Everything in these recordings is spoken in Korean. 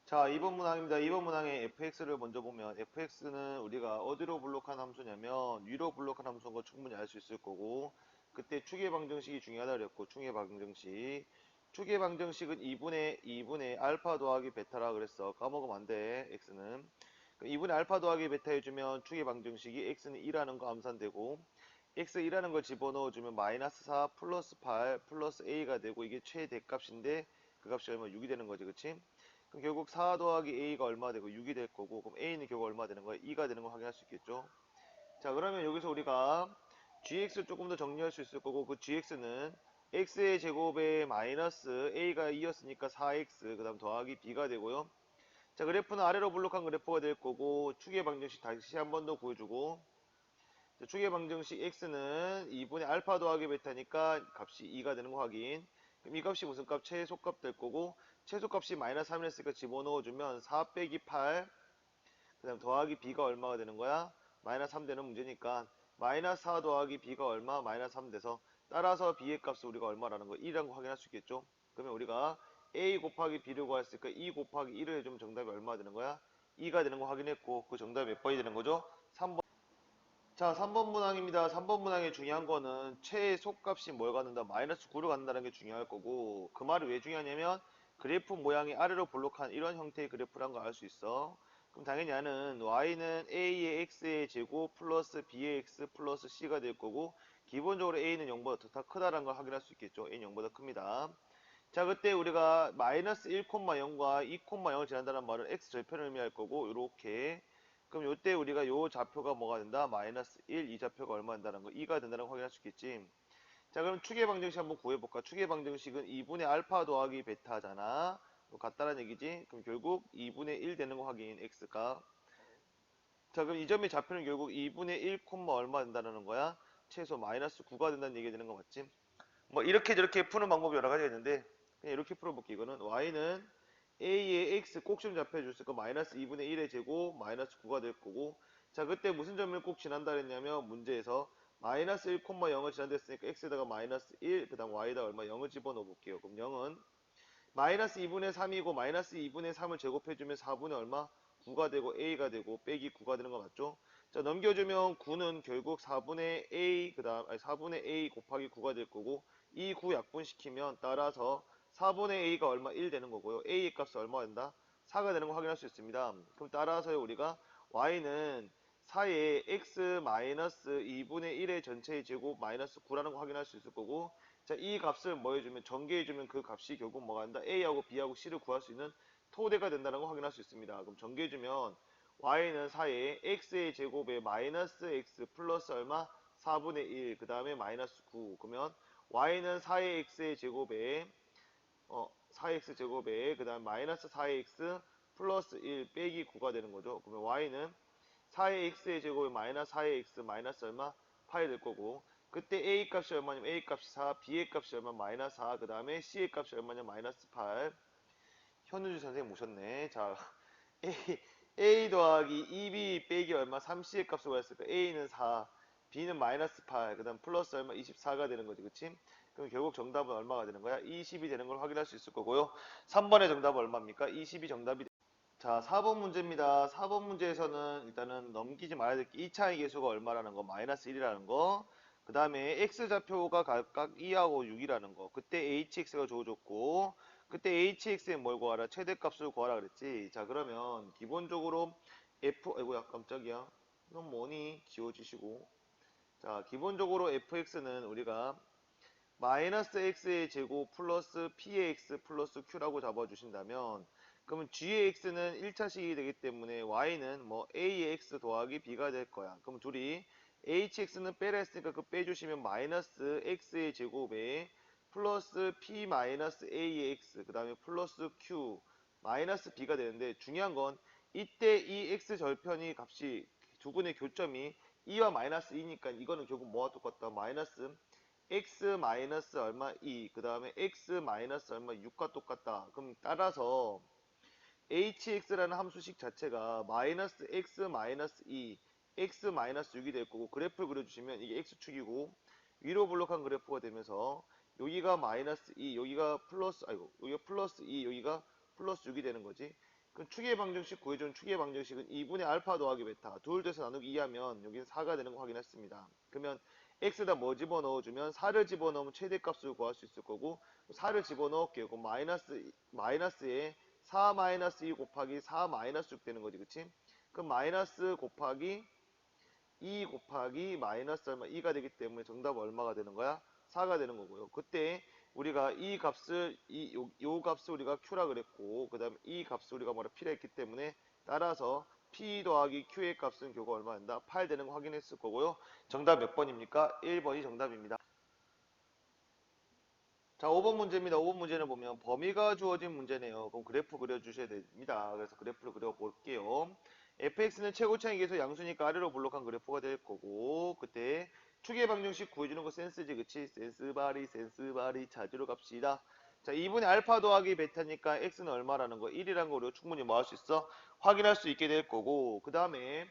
자, 2번 문항입니다. 2번 문항의 fx를 먼저 보면 fx는 우리가 어디로 블록한 함수냐면 위로 블록한 함수인 거 충분히 알 수 있을 거고, 그때 추계 방정식이 중요하다 그랬고, 추계 방정식은 2분의 알파 더하기 베타라 그랬어. 까먹으면 안 돼. x는 2분의 알파 더하기 베타 해주면 추계 방정식이 x는 2라는 거 암산되고, x 2라는 걸 집어넣어주면 마이너스 4 플러스 8 플러스 a가 되고, 이게 최대값인데 그 값이 얼마? 6이 되는 거지, 그치? 그럼 결국 4 더하기 a가 얼마 되고 6이 될 거고, 그럼 a는 결국 얼마 되는 거야? 2가 되는 거 확인할 수 있겠죠? 자, 그러면 여기서 우리가 gx를 조금 더 정리할 수 있을 거고, 그 gx는 x의 제곱에 마이너스 a가 2였으니까 4x 그 다음 더하기 b가 되고요. 자, 그래프는 아래로 블록한 그래프가 될 거고, 추계 방정식 다시 한 번 더 구해주고, 자, 추계 방정식 x는 2분의 알파 더하기 베타니까 값이 2가 되는 거 확인. 그럼 이 값이 무슨 값? 최소값 될 거고, 최소값이 마이너스 3이었으니까 집어넣어주면 4 빼기 8, 그 다음 더하기 b가 얼마가 되는 거야? 마이너스 3 되는 문제니까 마이너스 4 더하기 b가 얼마? 마이너스 3 돼서, 따라서 b의 값을 우리가 얼마라는 거? 2라는 거 확인할 수 있겠죠? 그러면 우리가 a 곱하기 b를 구했으니까 2 곱하기 1을 해주면 정답이 얼마 되는 거야? 2가 되는 거 확인했고, 그 정답이 몇 번이 되는 거죠? 3번. 자, 3번 문항입니다. 3번 문항의 중요한 거는 최소값이 뭘 갖는다? 마이너스 9를 갖는다는 게 중요할 거고, 그 말이 왜 중요하냐면 그래프 모양이 아래로 볼록한 이런 형태의 그래프란 거 알 수 있어. 그럼 당연히 나는 y는 a의 x의 제곱 플러스 b의 x 플러스 c가 될 거고, 기본적으로 a는 0보다 더 크다라는 걸 확인할 수 있겠죠. a는 0보다 큽니다. 자, 그때 우리가 마이너스 1,0과 2,0을 지난다는 말은 x 절편을 의미할 거고, 요렇게. 그럼 요때 우리가 요 좌표가 뭐가 된다? 마이너스 1, 이 좌표가 얼마 된다는 거, 2가 된다는 거 확인할 수 있겠지. 자, 그럼 추계 방정식 한번 구해볼까? 추계 방정식은 2분의 알파 더하기 베타잖아. 같다는 얘기지. 그럼 결국 2분의 1 되는 거 확인, x가. 자, 그럼 이 점의 좌표는 결국 2분의 1, 얼마 된다는 거야? 최소 마이너스 9가 된다는 얘기가 되는 거 맞지? 뭐 이렇게 저렇게 푸는 방법이 여러 가지가 있는데, 그냥 이렇게 풀어볼게. 이거는 y는 a의 x 꼭좀 잡혀줬을 거 마이너스 2분의 1의 제곱 마이너스 9가 될 거고, 자, 그때 무슨 점을 꼭 지난다 그랬냐면 문제에서 마이너스 1,0을 지난댔으니까 x에다가 마이너스 1, 그 다음 y에다가 얼마? 0을 집어넣어 볼게요. 그럼 0은 마이너스 2분의 3이고, 마이너스 2분의 3을 제곱해주면 4분의 얼마? 9가 되고 a가 되고 빼기 9가 되는 거 맞죠? 자, 넘겨주면 9는 결국 4분의 a 그 다음 4분의 a 곱하기 9가 될 거고, 이 9 약분시키면 따라서 4분의 a가 얼마? 1 되는 거고요. a의 값이 얼마 된다? 4가 되는 거 확인할 수 있습니다. 그럼 따라서 우리가 y는 4의 x 마이너스 2분의 1의 전체의 제곱 마이너스 9라는 거 확인할 수 있을 거고, 자, 이 값을 뭐 해주면, 전개해주면 그 값이 결국 뭐가 된다? a하고 b하고 c를 구할 수 있는 토대가 된다는 거 확인할 수 있습니다. 그럼 전개해주면 y는 4의 x의 제곱에 마이너스 x 플러스 얼마? 4분의 1, 그 다음에 마이너스 9. 그러면 y는 4의 x의 제곱에 4x 제곱에 그 다음 마이너스 4x 플러스 1 빼기 9가 되는 거죠. 그러면 y는 4의 x의 제곱에 마이너스 4의 x 마이너스 얼마? 8이 될 거고, 그때 a 값이 얼마냐면 a 값이 4, b의 값이 얼마? 마이너스 4, 그 다음에 c의 값이 얼마냐? 마이너스 8. 현우주 선생님 모셨네. 자, a 더하기 2b 빼기 얼마? 3c의 값을 구했을까? a는 4, b는 마이너스 8, 그 다음 플러스 얼마? 24가 되는 거지, 그치? 그럼 결국 정답은 얼마가 되는 거야? 20이 되는 걸 확인할 수 있을 거고요. 3번의 정답은 얼마입니까? 20이 정답이. 자, 4번 문제입니다. 4번 문제에서는 일단은 넘기지 말아야 될 게 2차의 계수가 얼마라는 거, 마이너스 1이라는 거. 그 다음에 x좌표가 각각 2하고 6이라는 거. 그때 hx가 주어졌고, 그때 hx에 뭘 구하라? 최대값을 구하라 그랬지. 자, 그러면 기본적으로 아이고야, 깜짝이야. 넌 뭐니? 지워주시고. 자, 기본적으로 fx는 우리가 마이너스 x의 제곱 플러스 p의 x 플러스 q라고 잡아주신다면, 그러면 g의 x는 1차식이 되기 때문에 y는 뭐 a의 x 더하기 b가 될 거야. 그럼 둘이 hx는 빼라 했으니까 그 빼주시면 마이너스 x의 제곱에 플러스 p 마이너스 a의 x 그 다음에 플러스 q 마이너스 b가 되는데, 중요한 건 이때 이 x 절편이 값이 두 분의 교점이 2와 마이너스 2니까 이거는 결국 뭐와 똑같다? 마이너스 x 마이너스 얼마 2, 그 다음에 x 마이너스 얼마 6과 똑같다. 그럼 따라서 hx라는 함수식 자체가 마이너스 x 마이너스 2, x 마이너스 6이 될 거고, 그래프를 그려주시면 이게 x축이고 위로 블록한 그래프가 되면서 여기가 마이너스 2, 여기가 플러스 2, 여기가 플러스 6이 되는 거지. 그 축의 방정식 구해준 축의 방정식은 2분의 알파 더하기 베타 둘 돼서 나누기 2하면 여기는 4가 되는 거 확인했습니다. 그러면 x에다 뭐 집어넣어주면 4를 집어넣으면 최대값을 구할 수 있을 거고 4를 집어넣을게요. 그럼 마이너스에 4 마이너스 2 곱하기 4 마이너스 6 되는 거지, 그치? 그럼 마이너스 곱하기 2 곱하기 마이너스 얼마 2가 되기 때문에 정답 얼마가 되는 거야? 4가 되는 거고요. 그때 우리가 이 값을 요 값을 우리가 q라 그랬고 그다음에 이 값을 우리가 뭐라 p라 했기 때문에 따라서 p 더하기 q의 값은 결국 얼마 된다? 8 되는 거 확인했을 거고요. 정답 몇 번입니까? 1번이 정답입니다. 자, 5번 문제입니다. 5번 문제는 보면 범위가 주어진 문제네요. 그럼 그래프 그려주셔야 됩니다. 그래서 그래프를 그려볼게요. fx는 최고차익에서 양수니까 아래로 블록한 그래프가 될 거고 그때 축의 방정식 구해주는 거 센스지, 그치? 센스바리 찾으러 갑시다. 자, 2분의 알파 더하기 베타니까 x는 얼마라는 거 1이라는 거 우리가 충분히 뭐 할 수 있어? 확인할 수 있게 될 거고 그 다음에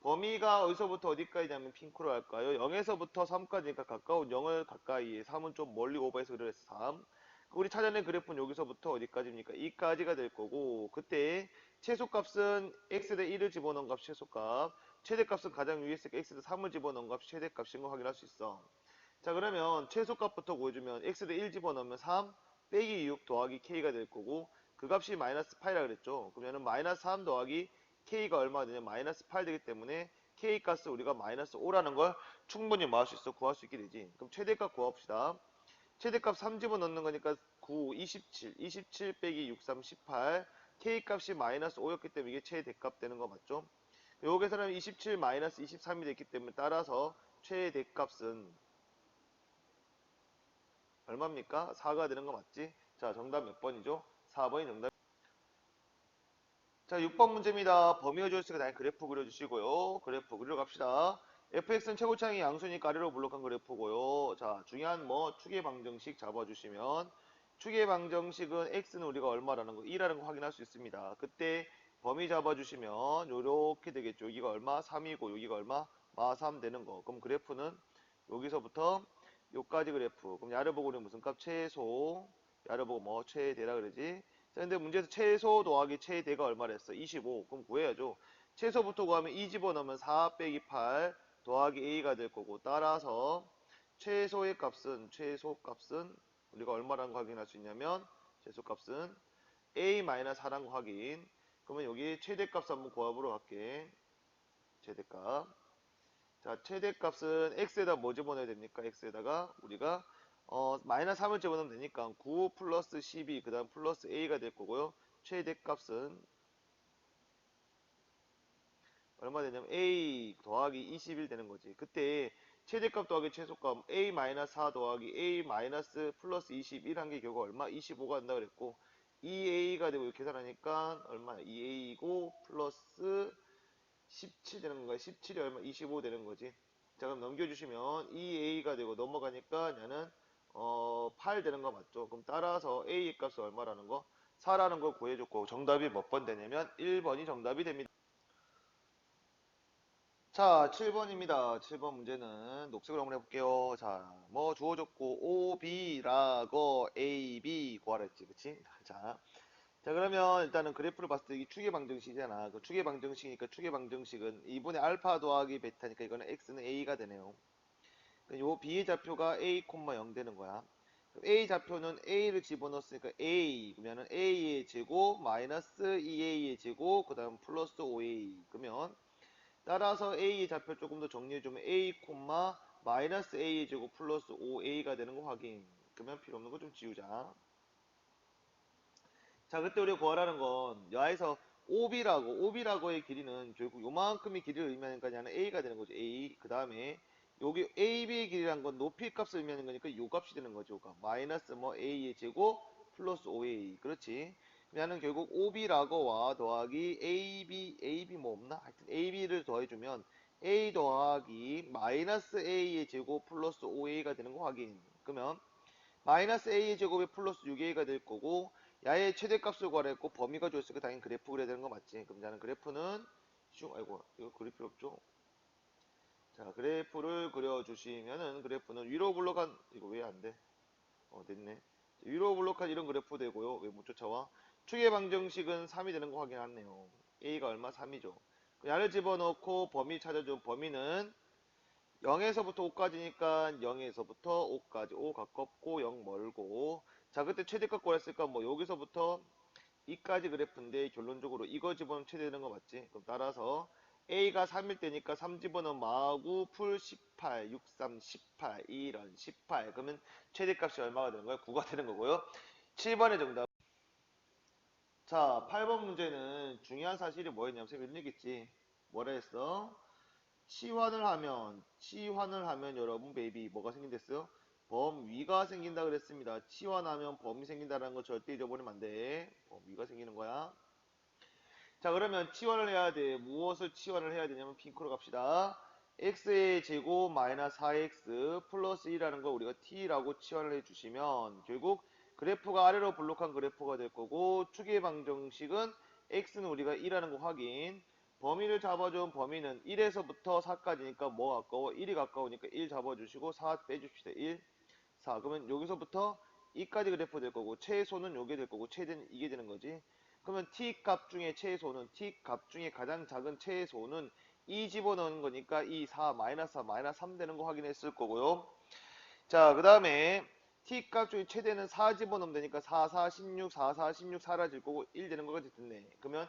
범위가 어디서부터 어디까지냐면 핑크로 할까요? 0에서부터 3까지니까 가까운 0을 가까이에 3은 좀 멀리 오버해서 그래서 3. 우리 찾아낸 그래프는 여기서부터 어디까지입니까? 2까지가 될 거고 그때 최소값은 x 대 1을 집어넣은 값 최소값 최대값은 가장 위에 있으니까 x 대 3을 집어넣은 값이 최대값인 거 확인할 수 있어. 자, 그러면 최소값부터 구해주면 x 대 1 집어넣으면 3 빼기 6 더하기 k가 될 거고 그 값이 마이너스 8이라 그랬죠. 그러면은 마이너스 3 더하기 k가 얼마가 되냐 마이너스 8 되기 때문에 k 값을 우리가 마이너스 5라는 걸 충분히 뭐 할 수 있어? 구할 수 있게 되지. 그럼 최대값 구합시다. 최대값 3 집어넣는 거니까 9, 27, 27 빼기 6, 3, 18 k 값이 마이너스 5였기 때문에 이게 최대값 되는 거 맞죠? 여기서는 27 마이너스 23이 됐기 때문에 따라서 최대값은 얼마입니까? 4가 되는 거 맞지? 자, 정답 몇 번이죠? 4번이 정답. 자, 6번 문제입니다. 범위가 주어있으니까 당연히 그래프 그려주시고요. 그래프 그리러 갑시다. fx는 최고차익이 양수니까 아래로 블록한 그래프고요. 자, 중요한 뭐 축의 방정식 잡아주시면 축의 방정식은 x는 우리가 얼마라는 거 2라는 거 확인할 수 있습니다. 그때 범위 잡아주시면 요렇게 되겠죠. 여기가 얼마? 3이고 여기가 얼마? 마3 되는 거. 그럼 그래프는 여기서부터 요까지 그래프. 그럼 야를 보고 우리 무슨 값? 최소. 야를 보고 뭐 최대라 그러지? 자, 근데 문제에서 최소 더하기 최대가 얼마를 했어? 25. 그럼 구해야죠. 최소부터 구하면 2 집어넣으면 4 빼기 8 더하기 a가 될 거고 따라서 최소값은 우리가 얼마라는 거 확인할 수 있냐면 최소값은 a-4라는 거 확인. 그러면 여기 최대값 한번 구해보러 갈게. 최대값. 자, 최대값은 x에다 뭐 집어넣어야 됩니까? x에다가 우리가 마이너스 3을 집어넣으면 되니까 9 플러스 12 그 다음 플러스 a가 될 거고요. 최대값은 얼마 되냐면 a 더하기 21 되는 거지. 그때 최대값 더하기 최소값 a 마이너스 4 더하기 a 마이너스 플러스 21 한 게 결국 얼마? 25가 된다 그랬고 2a가 되고 이렇게 계산하니까 얼마? 2a고 플러스 17 되는 거야. 17이 얼마? 25 되는 거지. 자, 그럼 넘겨주시면 2a가 되고 넘어가니까 얘는 8 되는 거 맞죠? 그럼 따라서 a 값이 얼마라는 거? 4라는 걸 구해줬고 정답이 몇 번 되냐면 1번이 정답이 됩니다. 자, 7번입니다. 7번 문제는 녹색으로 한번 해볼게요. 자, 뭐 주어졌고 OB라고 AB 구하라 했지, 그치? 자, 그러면 일단은 그래프를 봤을 때 이게 축의 방정식이잖아. 그 축의 방정식이니까 축의 방정식은 2분의 알파 더하기 베타니까 이거는 x는 a가 되네요. 요 b의 좌표가 a, 0 되는 거야. a 좌표는 a를 집어넣었으니까 a 그러면은 a의 제곱 마이너스 2a의 제곱 그 다음 플러스 5a 그러면 따라서 a의 좌표 조금 더 정리해주면 a, 마이너스 a의 제곱 플러스 5a가 되는 거 확인. 그러면 필요 없는 거 좀 지우자. 자, 그때 우리가 구하라는 건 여기서 OB라고의 길이는 결국 요만큼의 길이를 의미하니까 얘는 A가 되는 거죠. A. 그 다음에 여기 AB의 길이란 건 높이 값을 의미하는 거니까 요 값이 되는 거죠. 요 마이너스 뭐 A의 제곱 플러스 5A. 그렇지. 얘는 결국 OB라고와 더하기 AB 뭐 없나? 하여튼 AB를 더해주면 A 더하기 마이너스 A의 제곱 플러스 5A가 되는 거 확인. 그러면 마이너스 a의 제곱에 플러스 6a가 될 거고 야의 최대값을 구하랬고 범위가 줬으니까 당연히 그래프 그려야 되는 거 맞지? 그럼 나는 그래프는 아이고 이거 그릴 필요 없죠? 자, 그래프를 그려주시면은 그래프는 위로 블록한 이거 왜 안 돼? 됐네. 위로 블록한 이런 그래프 되고요. 왜 못 쫓아와? 추계 방정식은 3이 되는 거 확인하네요. a가 얼마? 3이죠. 야를 집어넣고 범위 찾아줘. 범위는 0에서부터 5까지니까 0에서부터 5까지 5 가깝고 0 멀고 자 그때 최대값 구했을까 뭐 여기서부터 2까지 그래프인데 결론적으로 이거 집어넣으면 최대되는 거 맞지? 그럼 따라서 a가 3일 때니까 3 집어넣으면 마구 풀 18, 63, 18, 이런 18 그러면 최대값이 얼마가 되는 거예요? 9가 되는 거고요. 7번의 정답. 자 8번 문제는 중요한 사실이 뭐였냐면 쌤이 이런 얘기했지. 뭐라 했어? 치환을 하면 여러분 베이비 뭐가 생긴댔어요? 범위가 생긴다 그랬습니다. 치환하면 범위 생긴다라는 거 절대 잊어버리면 안 돼. 범위가 생기는 거야. 자 그러면 치환을 해야 돼. 무엇을 치환을 해야 되냐면 핑크로 갑시다. x의 제곱 마이너스 4x 플러스 1이라는 걸 우리가 t라고 치환을 해주시면 결국 그래프가 아래로 블록한 그래프가 될 거고 추계 방정식은 x는 우리가 2라는 거 확인. 범위를 잡아준 범위는 1에서부터 4까지니까 뭐 가까워? 1이 가까우니까 1 잡아주시고 4 빼줍시다. 1, 4. 그러면 여기서부터 2까지 그래프 될 거고 최소는 요게 될 거고 최대는 이게 되는 거지. 그러면 t값 중에 최소는 t값 중에 가장 작은 최소는 2 집어넣는 거니까 2, 4, 마이너스 4, 마이너스 3 되는 거 확인했을 거고요. 자, 그 다음에 t값 중에 최대는 4 집어넣으면 되니까 4, 4, 16, 4, 4, 16 사라질 거고 1 되는 거가 됐네. 그러면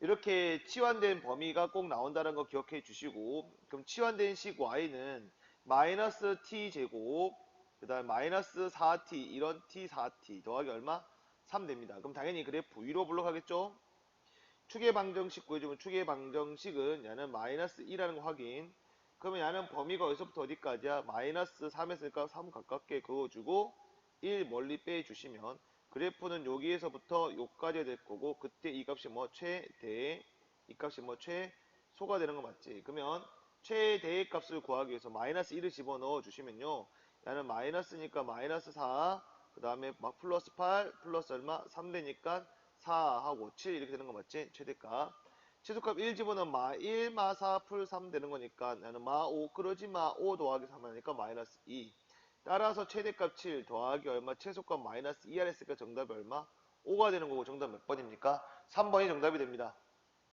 이렇게 치환된 범위가 꼭 나온다는 거 기억해 주시고 그럼 치환된 식 y는 마이너스 t 제곱 그 다음에 마이너스 4t 이런 t 4t 더하기 얼마? 3 됩니다. 그럼 당연히 그래프 위로 블록하겠죠? 추계 방정식 구해주면 추계 방정식은 얘는 마이너스 2라는 거 확인. 그러면 얘는 범위가 어디서부터 어디까지야? 마이너스 3에서니까 3 가깝게 그어주고 1 멀리 빼주시면 그래프는 여기에서부터 여기까지 될 거고 그때 이 값이 뭐 최대 이 값이 뭐 최소가 되는 거 맞지? 그러면 최대의 값을 구하기 위해서 마이너스 1을 집어넣어 주시면요 얘는 마이너스니까 마이너스 4 그 다음에 막 플러스 8 플러스 얼마? 3 되니까 4하고 7 이렇게 되는 거 맞지? 최대값 최소값 1 집어넣으면 마 1, 마 4, 풀 3 되는 거니까 나는 마 5 그러지 마 5 더하기 3 하니까 마이너스 2 따라서 최대값 7 더하기 얼마 최소값 마이너스 2 하랬으니까 정답이 얼마? 5가 되는 거고 정답 몇 번입니까? 3번이 정답이 됩니다.